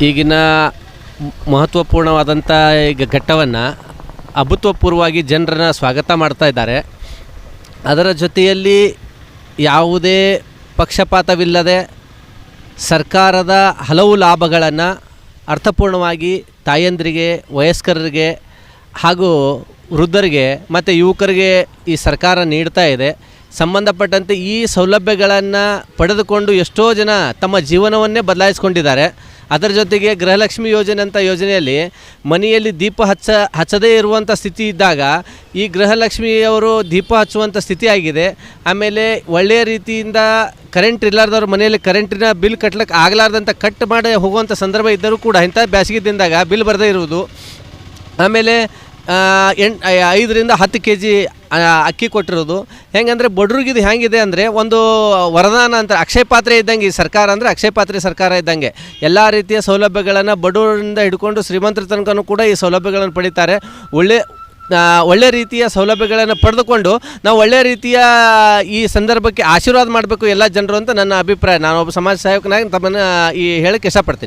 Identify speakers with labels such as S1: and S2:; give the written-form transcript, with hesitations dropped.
S1: ಈಗಿನ ಮಹತ್ವಪೂರ್ಣವಾದಂಥ ಈಗ ಘಟ್ಟವನ್ನು ಅಭೂತಪೂರ್ವವಾಗಿ ಜನರನ್ನು ಸ್ವಾಗತ ಮಾಡ್ತಾ ಇದ್ದಾರೆ. ಅದರ ಜೊತೆಯಲ್ಲಿ ಯಾವುದೇ ಪಕ್ಷಪಾತವಿಲ್ಲದೆ ಸರ್ಕಾರದ ಹಲವು ಲಾಭಗಳನ್ನು ಅರ್ಥಪೂರ್ಣವಾಗಿ ತಾಯಂದಿರಿಗೆ, ವಯಸ್ಕರಿಗೆ ಹಾಗೂ ವೃದ್ಧರಿಗೆ ಮತ್ತು ಯುವಕರಿಗೆ ಈ ಸರ್ಕಾರ ನೀಡ್ತಾ ಇದೆ. ಸಂಬಂಧಪಟ್ಟಂತೆ ಈ ಸೌಲಭ್ಯಗಳನ್ನು ಪಡೆದುಕೊಂಡು ಎಷ್ಟೋ ಜನ ತಮ್ಮ ಜೀವನವನ್ನೇ ಬದಲಾಯಿಸ್ಕೊಂಡಿದ್ದಾರೆ. ಅದರ ಜೊತೆಗೆ ಗೃಹಲಕ್ಷ್ಮಿ ಯೋಜನೆ ಅಂತ ಯೋಜನೆಯಲ್ಲಿ ಮನೆಯಲ್ಲಿ ದೀಪ ಹಚ್ಚದೇ ಇರುವಂಥ ಸ್ಥಿತಿ ಇದ್ದಾಗ ಈ ಗೃಹಲಕ್ಷ್ಮಿಯವರು ದೀಪ ಹಚ್ಚುವಂಥ ಸ್ಥಿತಿ ಆಗಿದೆ. ಆಮೇಲೆ ಒಳ್ಳೆಯ ರೀತಿಯಿಂದ ಕರೆಂಟ್ ಇರಲಾರ್ದವ್ರ ಮನೆಯಲ್ಲಿ ಕರೆಂಟಿನ ಬಿಲ್ ಕಟ್ಲಿಕ್ಕೆ ಆಗಲಾರ್ದಂಥ ಕಟ್ ಮಾಡಿ ಹೋಗುವಂಥ ಸಂದರ್ಭ ಇದ್ದರೂ ಕೂಡ ಇಂಥ ಬೇಸಿಗೆ ದಿನದಾಗ ಬಿಲ್ ಬರದೇ ಇರುವುದು. ಆಮೇಲೆ 5 ರಿಂದ 10 kg ಅಕ್ಕಿ ಕೊಟ್ಟಿರೋದು. ಹೆಂಗಂದರೆ ಬಡ್ರಿಗಿದು ಹೆಂಗಿದೆ ಅಂದರೆ ಒಂದು ವರದಾನ ಅಂತ, ಅಕ್ಷಯ ಪಾತ್ರೆ ಇದ್ದಂಗೆ ಈ ಸರ್ಕಾರ ಅಂದರೆ ಅಕ್ಷಯ ಪಾತ್ರೆ ಸರ್ಕಾರ ಇದ್ದಂಗೆ ಎಲ್ಲ ರೀತಿಯ ಸೌಲಭ್ಯಗಳನ್ನು ಬಡವರಿಂದ ಹಿಡ್ಕೊಂಡು ಶ್ರೀಮಂತರ ತನಕನೂ ಕೂಡ ಈ ಸೌಲಭ್ಯಗಳನ್ನು ಪಡೀತಾರೆ. ಒಳ್ಳೆ ರೀತಿಯ ಸೌಲಭ್ಯಗಳನ್ನು ಪಡೆದುಕೊಂಡು ನಾವು ಒಳ್ಳೆಯ ರೀತಿಯ ಈ ಸಂದರ್ಭಕ್ಕೆ ಆಶೀರ್ವಾದ ಮಾಡಬೇಕು ಎಲ್ಲ ಜನರು ಅಂತ ನನ್ನ ಅಭಿಪ್ರಾಯ. ನಾನು ಒಬ್ಬ ಸಮಾಜ ಸೇವಕನಾಗಿ ತಮ್ಮನ್ನು ಹೇಳಕ್ಕೆ ಇಷ್ಟಪಡ್ತೀನಿ.